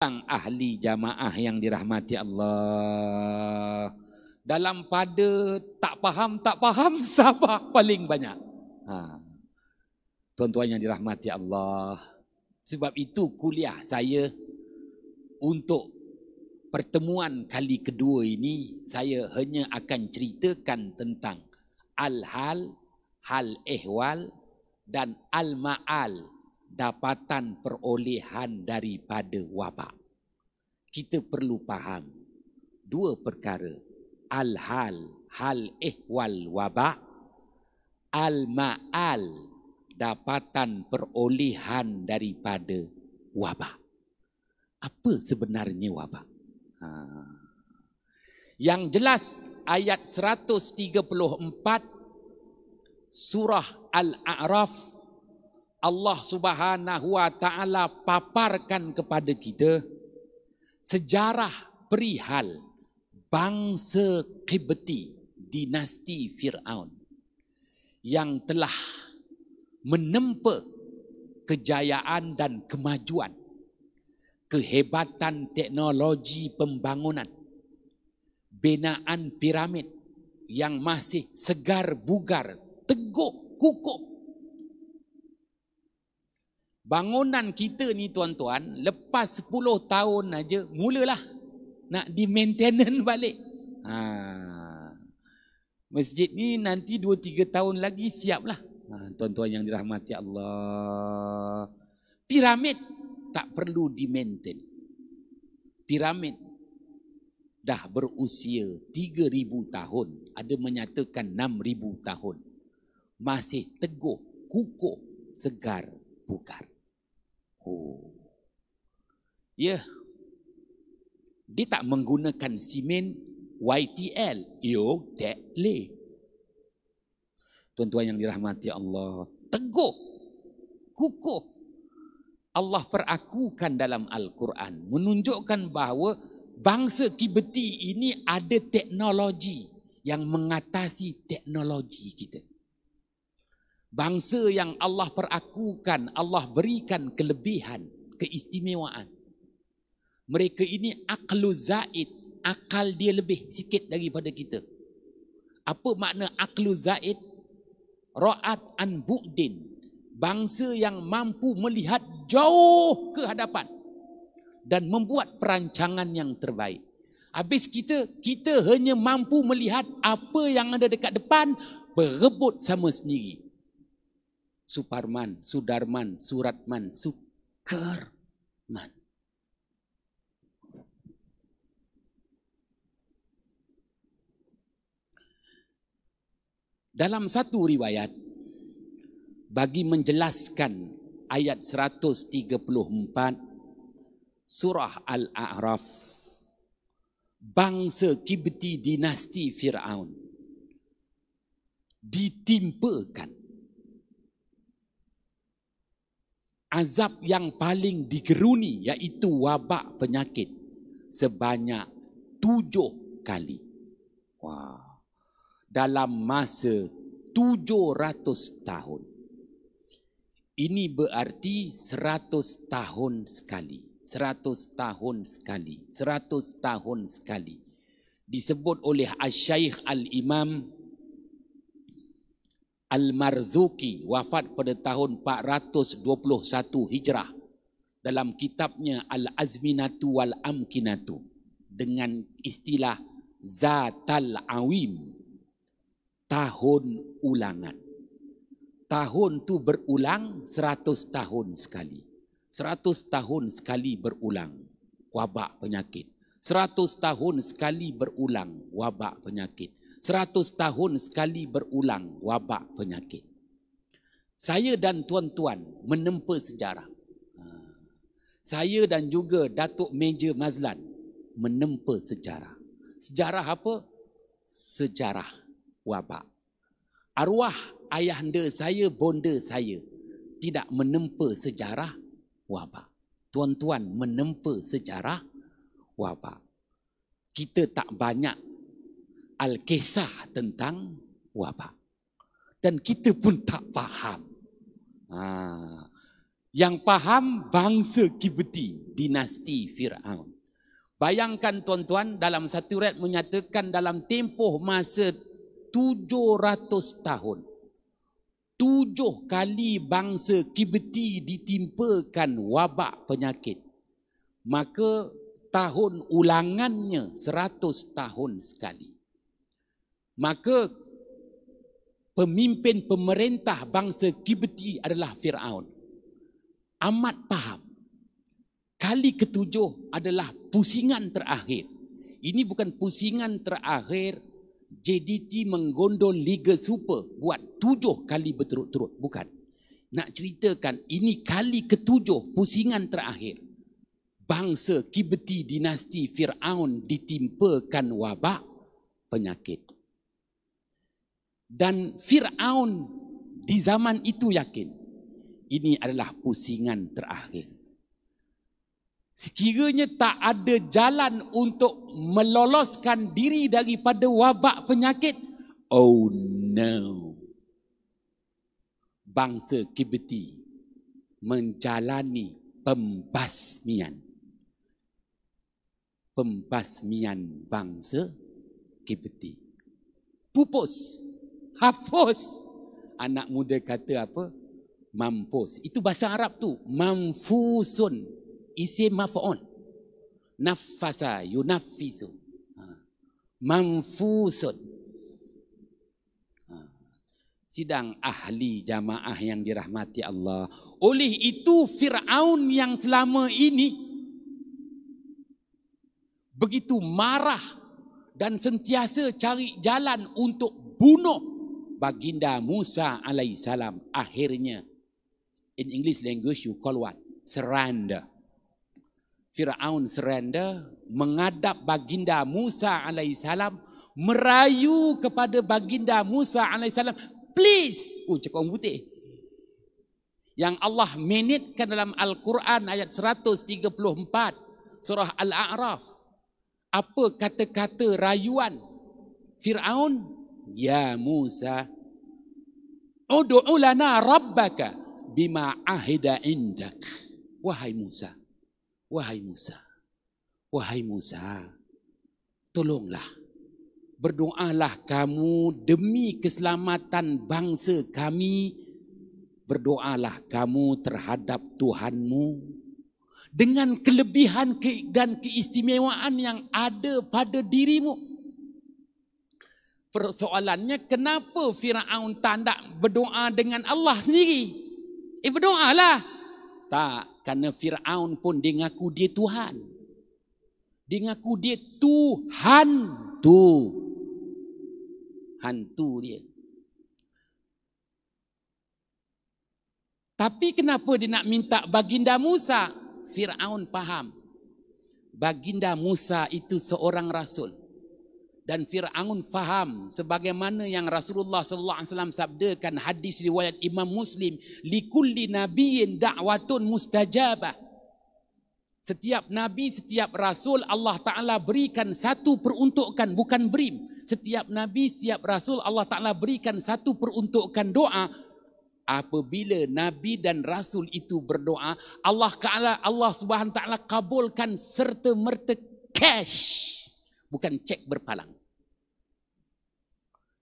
ahli jamaah yang dirahmati Allah. Dalam pada tak faham, sabar paling banyak. Tuan-tuan yang dirahmati Allah. Sebab itu kuliah saya untuk pertemuan kali kedua ini, saya hanya akan ceritakan tentang al-hal, hal ehwal dan al-ma'al, dapatan perolehan daripada wabak. Kita perlu faham dua perkara. Al-hal, hal ehwal wabak. Al-ma'al, dapatan perolehan daripada wabak. Apa sebenarnya wabak? Yang jelas ayat 134 surah Al-A'raf, Allah Subhanahu wa taala paparkan kepada kita sejarah perihal bangsa Qibti, dinasti Fir'aun yang telah menempa kejayaan dan kemajuan, kehebatan teknologi pembangunan, binaan piramid yang masih segar bugar, teguh kukuh. Bangunan kita ni tuan-tuan, lepas 10 tahun aja mulalah nak di maintenance balik. Masjid ni nanti 2-3 tahun lagi siaplah. Tuan-tuan yang dirahmati Allah. Piramid tak perlu di maintain. Piramid dah berusia 3,000 tahun. Ada menyatakan 6,000 tahun. Masih teguh, kukuh, segar, bugar. Ya. Dia tak menggunakan simen YTL. Yo, tak leh. Tuan-tuan yang dirahmati Allah. Teguh, kukuh. Allah perakukan dalam Al-Quran. Menunjukkan bahawa bangsa Qibti ini ada teknologi yang mengatasi teknologi kita. Bangsa yang Allah perakukan, Allah berikan kelebihan, keistimewaan. Mereka ini aqlu zaid, akal dia lebih sikit daripada kita. Apa makna aqlu zaid? Ra'at an bu'din, bangsa yang mampu melihat jauh ke hadapan dan membuat perancangan yang terbaik. Habis kita hanya mampu melihat apa yang ada dekat depan, berebut sama sendiri. Suparman, Sudarman, Suratman, Sukerman. Dalam satu riwayat, bagi menjelaskan ayat 134 surah Al-A'raf, bangsa Qibti dinasti Fir'aun ditimpakan azab yang paling digeruni, iaitu wabak penyakit sebanyak 7 kali. Dalam masa 700 tahun. Ini berarti 100 tahun sekali. 100 tahun sekali. 100 tahun sekali. Disebut oleh Asy-Syaikh Al-Imam Al-Marzuki, wafat pada tahun 421 Hijrah, dalam kitabnya Al-Azminatu Wal-Amkinatu, dengan istilah Zatal Awim, tahun ulangan. Tahun tu berulang 100 tahun sekali. 100 tahun sekali berulang wabak penyakit. 100 tahun sekali berulang wabak penyakit. 100 tahun sekali berulang wabak penyakit. Saya dan tuan-tuan menempa sejarah. Saya dan juga Datuk Major Mazlan menempa sejarah. Sejarah apa? Sejarah wabak. Arwah ayahanda saya, bonda saya tidak menempa sejarah wabak. Tuan-tuan menempa sejarah wabak. Kita tak banyak Al-Kisah tentang wabak. Dan kita pun tak faham. Yang faham bangsa Kibti, dinasti Fir'aun. Bayangkan tuan-tuan, dalam satu riwayat menyatakan dalam tempoh masa 700 tahun, 7 kali bangsa Kibti ditimpakan wabak penyakit. Maka tahun ulangannya 100 tahun sekali. Maka pemimpin pemerintah bangsa Kibti adalah Fir'aun. Amat faham. Kali ketujuh adalah pusingan terakhir. Ini bukan pusingan terakhir JDT menggondol Liga Super buat 7 kali berturut-turut. Bukan. Nak ceritakan ini kali ketujuh pusingan terakhir. Bangsa Kibti dinasti Fir'aun ditimpakan wabak penyakit. Dan Fir'aun di zaman itu yakin ini adalah pusingan terakhir. Sekiranya tak ada jalan untuk meloloskan diri daripada wabak penyakit, oh no. Bangsa Kibti menjalani pembasmian. Pembasmian bangsa Kibti. Pupus, hapus. Anak muda kata apa? Mampus. Itu bahasa Arab tu. Mamfusun. Isim maf'ul. Nafasa yunafisu. Mamfusun. Sidang ahli jamaah yang dirahmati Allah. Oleh itu Fir'aun yang selama ini begitu marah dan sentiasa cari jalan untuk bunuh baginda Musa alaihissalam. Akhirnya, in English language you call what? Surrender. Fir'aun surrender, menghadap baginda Musa alaihissalam, merayu kepada baginda Musa alaihissalam, please, cakap orang putih. Yang Allah menitkan dalam Al-Quran ayat 134, surah Al-A'raf. Apa kata-kata rayuan Fir'aun? Ya Musa, ud'u lana rabbaka bima ahida indak. Wahai Musa, wahai Musa, wahai Musa, tolonglah, berdoalah kamu demi keselamatan bangsa kami. Berdoalah kamu terhadap Tuhanmu dengan kelebihan dan keistimewaan yang ada pada dirimu. Persoalannya, kenapa Fir'aun tak nak berdoa dengan Allah sendiri? Berdoalah. Tak, kerana Fir'aun pun dia ngaku dia Tuhan. Dia ngaku dia Tuhan tu. Hantu dia. Tapi kenapa dia nak minta baginda Musa? Fir'aun faham. Baginda Musa itu seorang rasul. Dan Fir'aun faham sebagaimana yang Rasulullah sallallahu alaihi wasallam sabdakan, hadis riwayat Imam Muslim, likulli nabiyyin da'watun mustajabah. Setiap nabi, setiap rasul Allah Taala berikan satu peruntukan, bukan beri. Setiap nabi, setiap rasul Allah Taala berikan satu peruntukan doa. Apabila nabi dan rasul itu berdoa, Allah Subhanahu Taala kabulkan serta merta cash, bukan cek berpalang.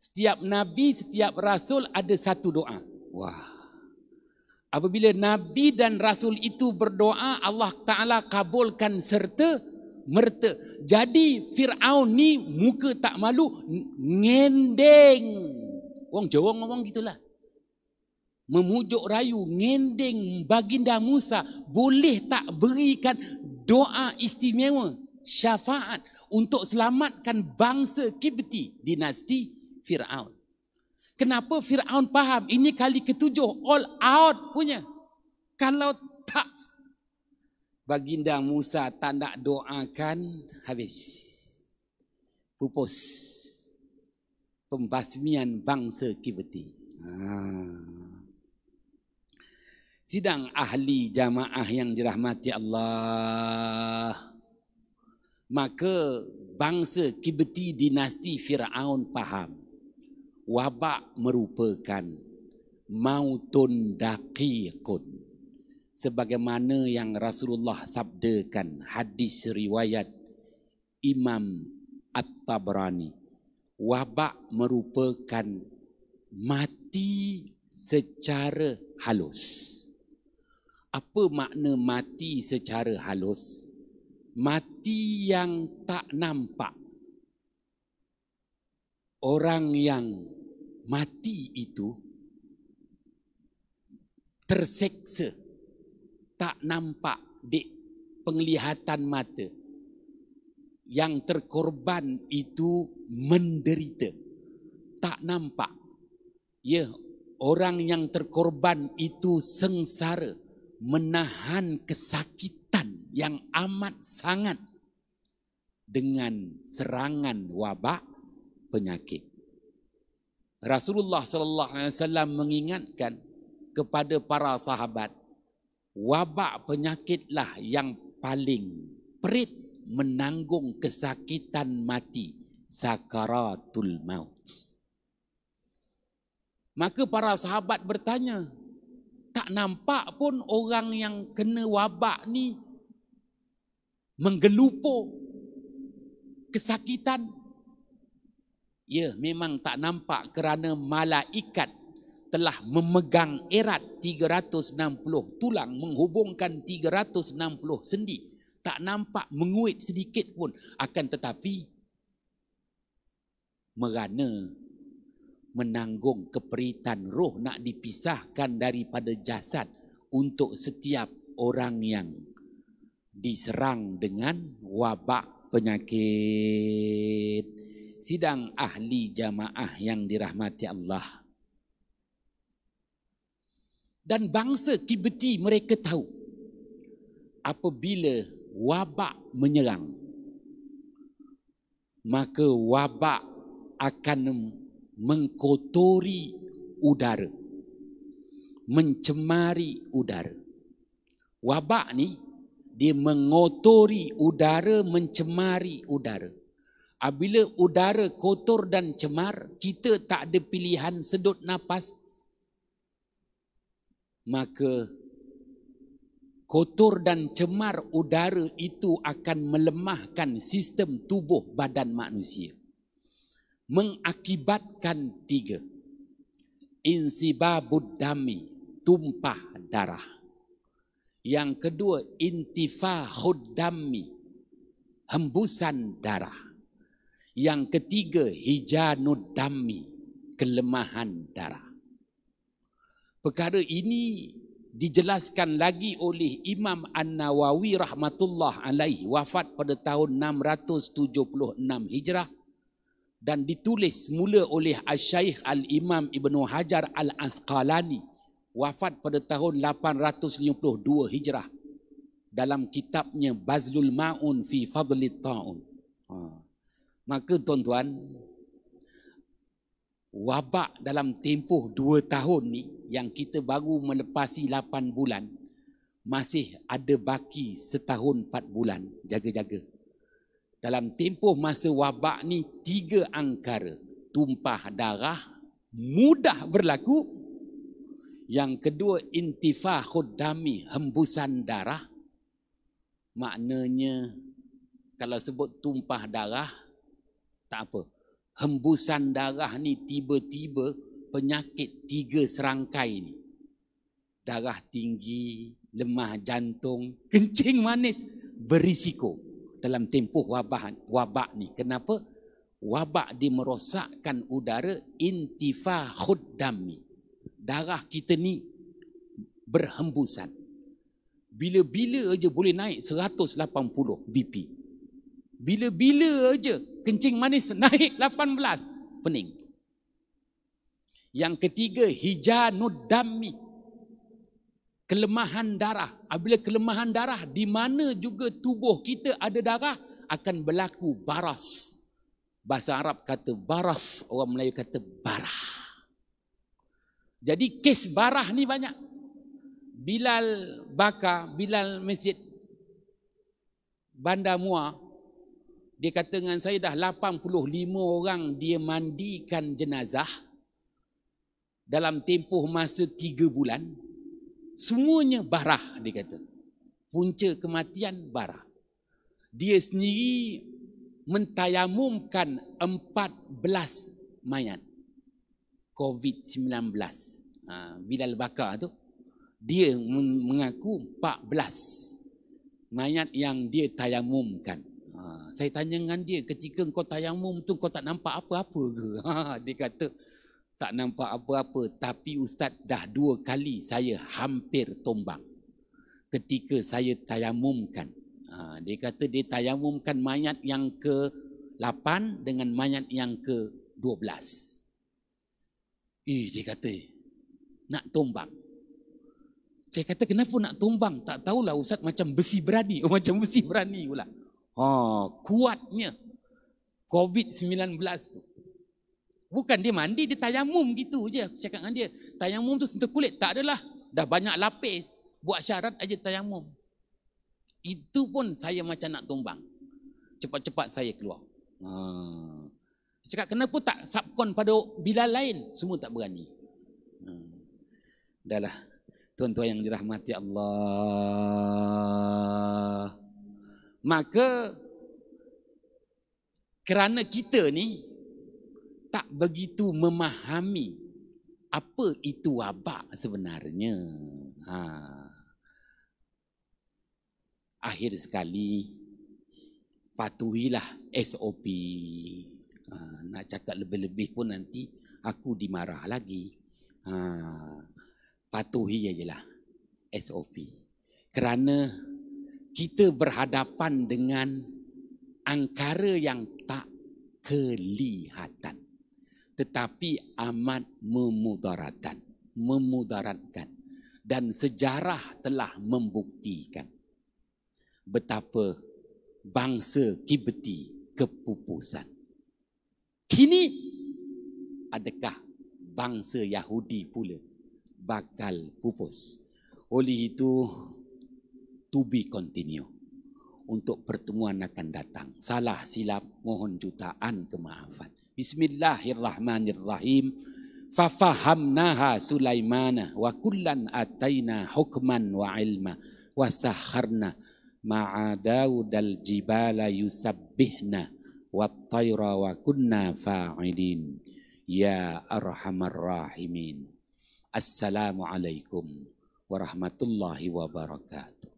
Setiap nabi, setiap rasul ada satu doa. Wah. Apabila nabi dan rasul itu berdoa, Allah Taala kabulkan serta merta. Jadi Fir'aun ni muka tak malu, ngendeng. Orang Jawa ngomong gitulah. Memujuk rayu, ngendeng baginda Musa, boleh tak berikan doa istimewa, syafaat untuk selamatkan bangsa Kibti, dinasti Fir'aun. Kenapa Fir'aun faham? Ini kali ketujuh, all out punya. Kalau tak baginda Musa tak nak doakan, habis. Pupus. Pembasmian bangsa Kibti. Sidang ahli jamaah yang dirahmati Allah. Maka bangsa Kibti dinasti Fir'aun faham. Wabak merupakan mautun daqiqun. sebagaimana yang Rasulullah sabdakan, hadis riwayat Imam At-Tabrani, wabak merupakan mati secara halus. Apa makna mati secara halus? Mati yang tak nampak. Orang yang mati itu terseksa, tak nampak di penglihatan mata. Yang terkorban itu menderita, tak nampak. Ya, orang yang terkorban itu sengsara, menahan kesakitan yang amat sangat dengan serangan wabak penyakit. Rasulullah sallallahu alaihi wasallam mengingatkan kepada para sahabat, wabak penyakitlah yang paling perit menanggung kesakitan mati, sakaratul maut. Maka para sahabat bertanya, tak nampak pun orang yang kena wabak ni menggelupur kesakitan. Ya, memang tak nampak kerana malaikat telah memegang erat 360 tulang, menghubungkan 360 sendi. Tak nampak menguit sedikit pun. Akan tetapi merana menanggung keperitan roh, nak dipisahkan daripada jasad untuk setiap orang yang diserang dengan wabak penyakit. Sidang ahli jamaah yang dirahmati Allah. Dan bangsa Kibti mereka tahu apabila wabak menyerang, maka wabak akan mengkotori udara, mencemari udara. Wabak ni dia mengotori udara, mencemari udara. Apabila udara kotor dan cemar, kita tak ada pilihan sedut nafas, maka kotor dan cemar udara itu akan melemahkan sistem tubuh badan manusia. Mengakibatkan 3. Insibabud dami, tumpah darah. Yang kedua, intifahud dami, hembusan darah. Yang ketiga, hijanud dami, kelemahan darah. Perkara ini dijelaskan lagi oleh Imam An-Nawawi rahmatullah alaihi, wafat pada tahun 676 Hijrah, dan ditulis semula oleh Asy-Syaikh Al-Imam Ibnu Hajar Al-Asqalani, wafat pada tahun 852 Hijrah, dalam kitabnya Bazlul Ma'un fi Fadlit Ta'un. Maka tuan-tuan, wabak dalam tempoh 2 tahun ni, yang kita baru melepasi 8 bulan, masih ada baki setahun 4 bulan, jaga-jaga. Dalam tempoh masa wabak ni 3 angkara. Tumpah darah mudah berlaku. Yang kedua, intifahud dami, hembusan darah. Maknanya kalau sebut tumpah darah, tak apa. Hembusan darah ni tiba-tiba penyakit 3 serangkai ni. Darah tinggi, lemah jantung, kencing manis, berisiko dalam tempoh wabak ni. Kenapa? Wabak dia merosakkan udara, intifahud dami. Darah kita ni berhembusan. Bila-bila aja boleh naik 180 BP. Bila-bila aja kencing manis naik 18, pening. Yang ketiga, hijanud dami, kelemahan darah. Apabila kelemahan darah, di mana juga tubuh kita ada darah, akan berlaku baras. Bahasa Arab kata baras, orang Melayu kata barah. Jadi kes barah ni banyak. Bilal Bakar, Bilal Masjid Bandar Muar, dia kata dengan saya, dah 85 orang dia mandikan jenazah dalam tempoh masa 3 bulan. Semuanya barah, dia kata. Punca kematian barah. Dia sendiri mentayamumkan 14 mayat COVID-19. Bilal Bakar tu, dia mengaku 14 mayat yang dia tayamumkan. Saya tanya dengan dia, ketika kau tayamum tu kau tak nampak apa-apa ke? Dia kata tak nampak apa-apa, tapi Ustaz dah 2 kali saya hampir tumbang ketika saya tayamumkan. Dia kata dia tayamumkan mayat yang ke-8 dengan mayat yang ke-12. Dia kata nak tumbang. Saya kata kenapa nak tumbang? Tak tahulah Ustaz, macam besi berani. Macam besi berani pula. Kuatnya COVID-19 tu. Bukan dia mandi, dia tayamum gitu je. Aku cakap dengan dia, tayamum tu sentuh kulit. Tak adalah, dah banyak lapis. Buat syarat aja tayamum. Itu pun saya macam nak tumbang. Cepat-cepat saya keluar. Cakap kenapa tak subkon pada Bilal lain? Semua tak berani. Dah lah. Tuan-tuan yang dirahmati Allah. Maka kerana kita ni tak begitu memahami apa itu wabak sebenarnya. Akhir sekali patuhilah SOP. Nak cakap lebih-lebih pun nanti aku dimarah lagi. Patuhi ajalah SOP. Kerana kita berhadapan dengan angkara yang tak kelihatan, tetapi amat memudaratkan. Dan sejarah telah membuktikan betapa bangsa Kibti kepupusan. Kini adakah bangsa Yahudi pula bakal pupus? Oleh itu, to be continue. Untuk pertemuan akan datang. Salah silap, mohon jutaan kemaafan. Bismillahirrahmanirrahim. Fafahamnaha Sulaimana wa kullan ataina hukman wa ilma wa saharna ma'a Daudal jibala yusabbihna wa tayra wa kunna fa'ilin. Ya arhamar rahimin. Assalamualaikum warahmatullahi wabarakatuh.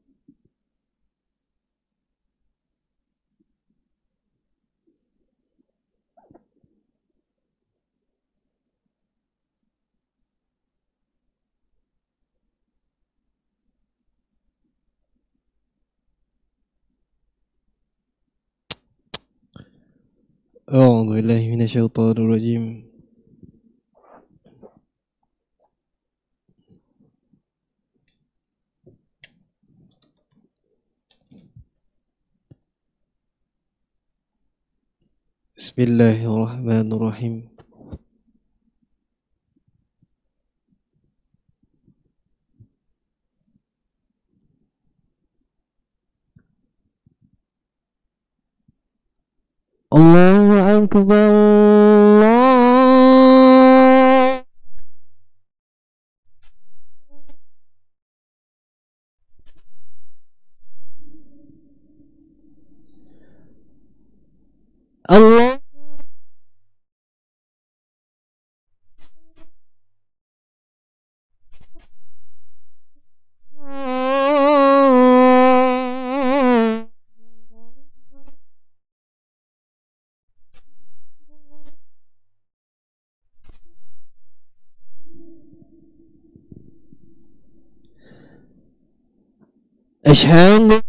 أعوذ بالله من الشيطان الرجيم. بسم الله الرحمن الرحيم. الله أكبر الله أشهد